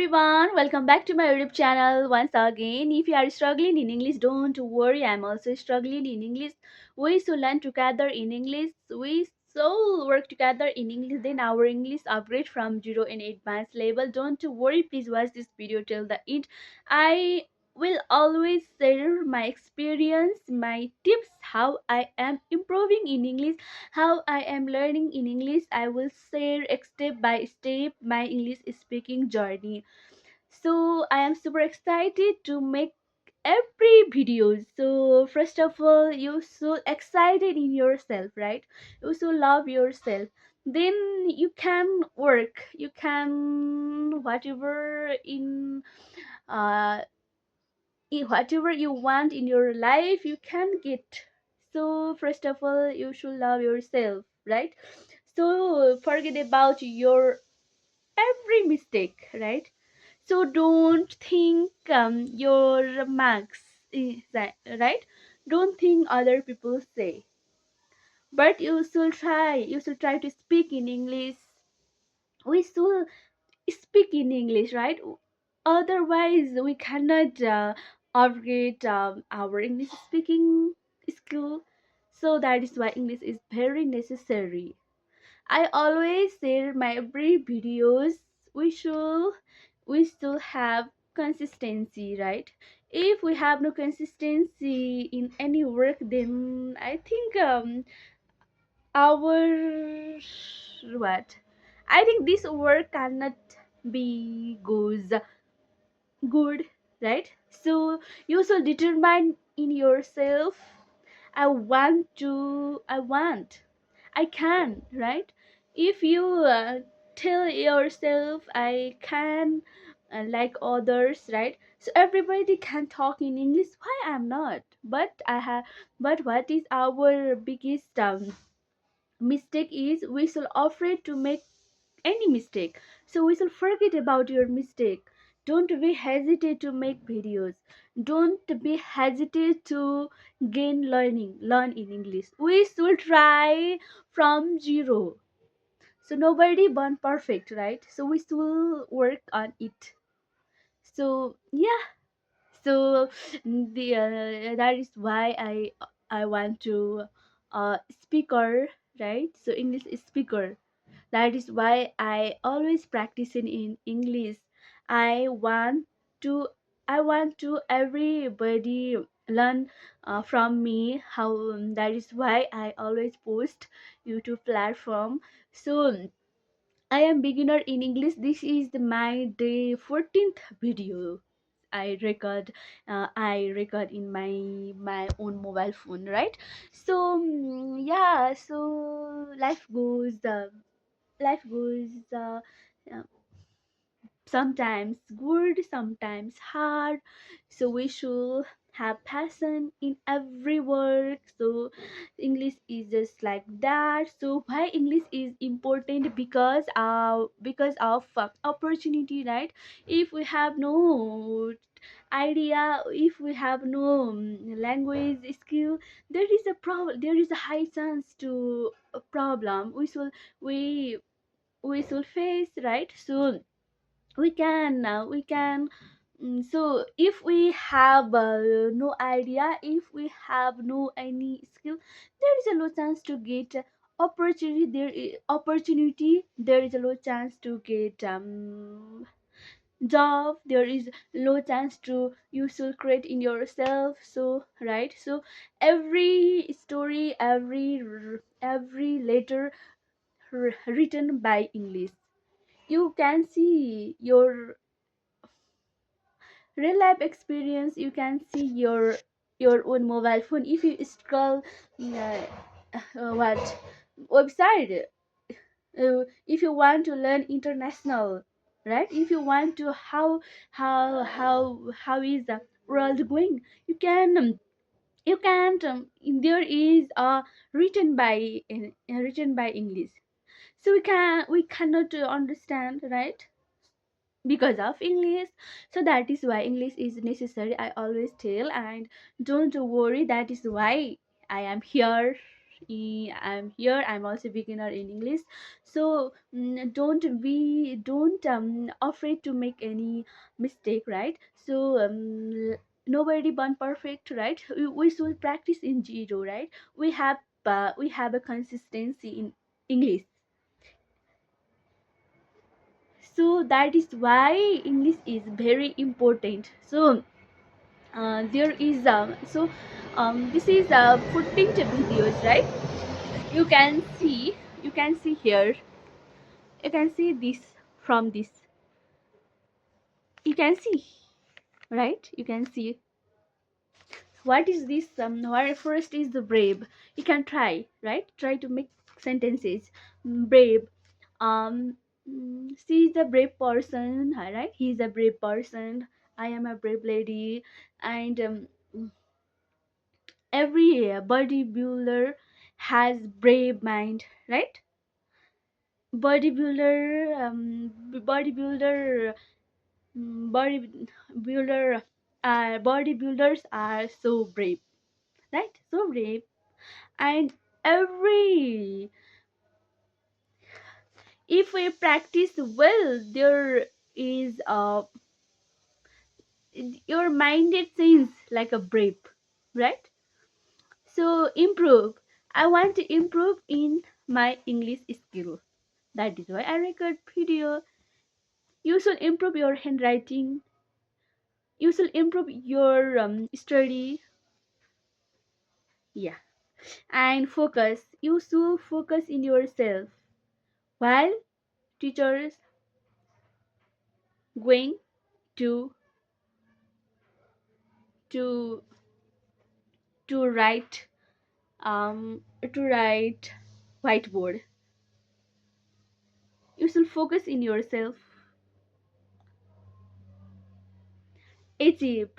everyone, welcome back to my YouTube channel once again. If you are struggling in English, don't worry, I'm also struggling in English. We should learn together in English. We so work together in English, then our English upgrade from 0 and advanced level. Don't worry, please watch this video till the end. I will always share my experience, my tips, how I am improving in English, how I am learning in English. I will share step by step my English speaking journey. So I am super excited to make every video. So first of all, you so excited in yourself, right? You so love yourself. Then you can work. You can whatever uh in whatever you want in your life you can get. So first of all, you should love yourself, right? So forget about your every mistake, right? So don't think your marks is that, right? Don't think other people say, but you should try to speak in English. We should speak in English, right? Otherwise, we cannot upgrade our English speaking skill. So that is why English is very necessary. I always share my every videos. We should we still have consistency, right? If we have no consistency in any work, then I think our what I think this work cannot be good, right? So you should determine in yourself. I want, I can, right? If you tell yourself I can, like others, right? So everybody can talk in English. Why I'm not? But what is our biggest mistake is we should afraid to make any mistake. So we should forget about your mistake. Don't be hesitate to make videos. Don't be hesitate to learn in English. We should try from zero. So nobody born perfect, right? So we still work on it. So yeah, so that is why I want to speaker, right? So English is speaker. That is why I always practice in English. I want to I want to everybody learn from me how. That is why I always post YouTube platform. So I am beginner in English. This is my day 14th video. I record in my own mobile phone, right? So yeah, so life goes uh, sometimes good, sometimes hard. So we should have passion in every work. So English is just like that. So why English is important? Because of opportunity, right? If we have no idea, if we have no language skill, there is a problem, there is a high chance to a problem we we should face, right? So we can so if we have no idea, if we have no any skill, there is a low chance to get opportunity. There is a low chance to get job. There is low chance to you should create in yourself. So right, so every story, every letter written by English, you can see your real life experience. You can see your own mobile phone. If you scroll uh, what website, if you want to learn international, right? If you want to how is the world going, you can you can't there is written by English. So we cannot understand, right? Because of English. So that is why English is necessary, I always tell. And don't worry, that is why I am here I'm here. I'm also beginner in English. So don't afraid to make any mistake, right? So nobody born perfect, right? We should practice in zero, right? We have a consistency in English. So that is why English is very important. So there is this is footprint videos, right? You can see here, you can see this from this, you can see, right? You can see what is this. Where first is the brave. You can try, right? Try to make sentences. Brave. um she is a brave person, right? He is a brave person. I am a brave lady. And every bodybuilder has brave mind, right? Bodybuilder bodybuilder bodybuilders are so brave, right? So brave. And every if we practice well, there is your mind, it seems like a brave, right? So improve. I want to improve in my English skill. That is why I record video. You should improve your handwriting. You should improve your study. Yeah. And focus. You should focus in yourself while teachers going to to to write to write whiteboard. You should focus in yourself. Achieve.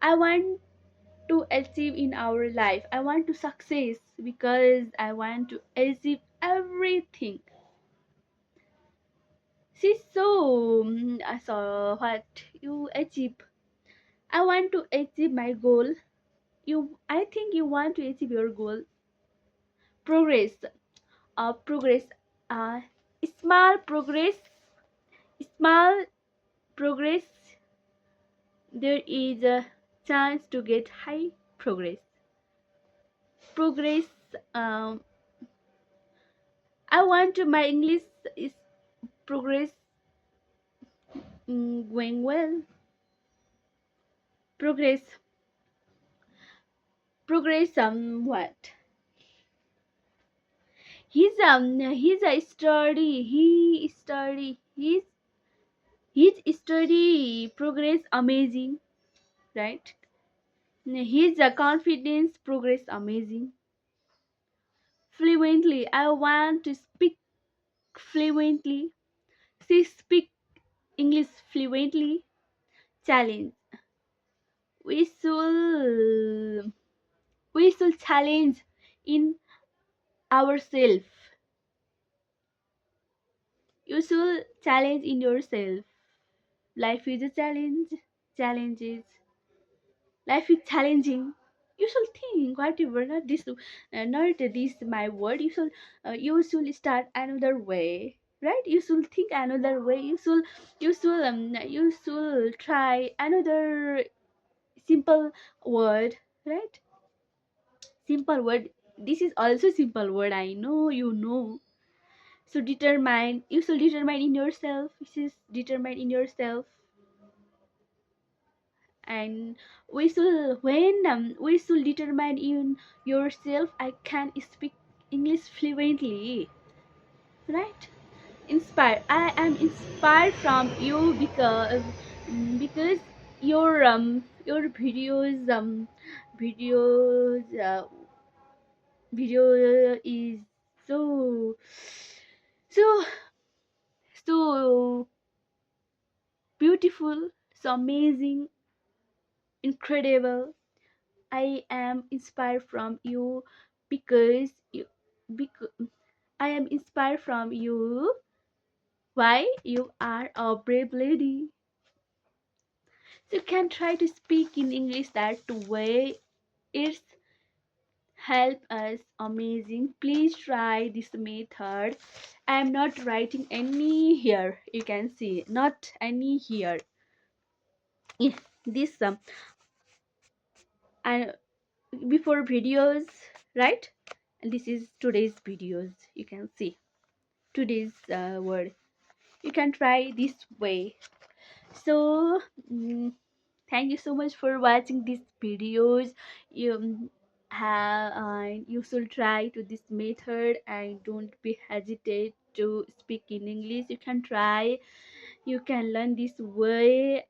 I want to achieve in our life. I want to success because I want to achieve everything. See, so I saw what you achieve. I want to achieve my goal. I think you want to achieve your goal. Progress. Progress. Uh, small progress. Small progress. There is a chance to get high progress. Progress. Um, I want to my English is progress going well. Progress. Progress. What? He's a study. His study progress amazing, right? His confidence progress amazing. Fluently. I want to speak fluently. See, speak English fluently. Challenge. We should we should challenge in ourselves. You should challenge in yourself. Life is a challenge. Challenges. Life is challenging. You should think whatever. Not this my word. You should start another way. Right? You should think another way. You should try another simple word. Right? Simple word. This is also simple word. I know you know. So determine. You should determine in yourself. This is determine in yourself. And we should determine in yourself. I can speak English fluently, right? Inspire. I am inspired from you because your videos video is so so so beautiful, so amazing, incredible. I am inspired from you because I am inspired from you. Why? You are a brave lady. So you can try to speak in English that way. It's help us amazing. Please try this method. I am not writing any here, you can see, not any here. This and before videos, right? And this is today's videos, you can see today's word. You can try this way. So thank you so much for watching these videos. You have you should try to this method and don't be hesitate to speak in English. You can try, you can learn this way.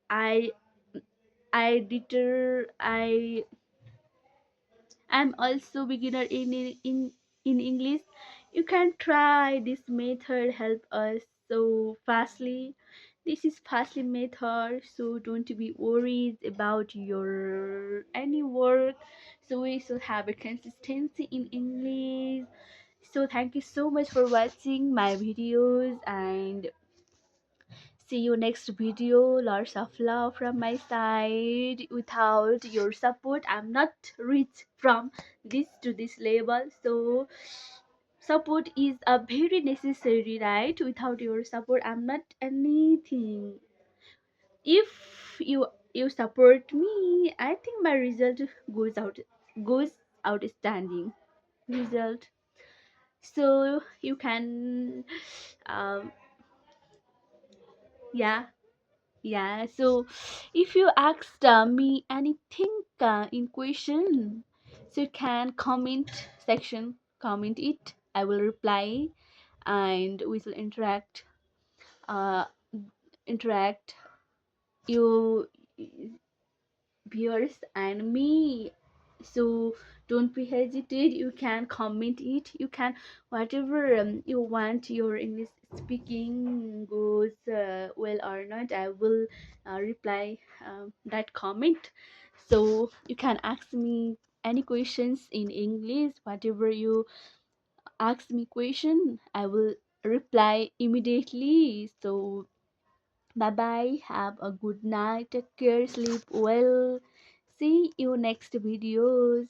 I'm also beginner in English. You can try this method, help us so fastly. This is fastly method, so don't be worried about your any work. So we should have a consistency in English. So thank you so much for watching my videos and see you next video. Lots of love from my side. Without your support, I'm not reach from this to this level. So support is a very necessary, right? Without your support, I'm not anything. If you support me, I think my result goes outstanding result. So you can um yeah. Yeah, so if you asked me anything in question, so you can comment section, comment it. I will reply, and we will uh, interact you viewers and me. So don't be hesitate. You can comment it. You can whatever you want. Your English speaking goes well or not. I will reply that comment. So you can ask me any questions in English. Whatever you ask me question, I will reply immediately. So bye bye. Have a good night. Take care. Sleep well. See you next videos.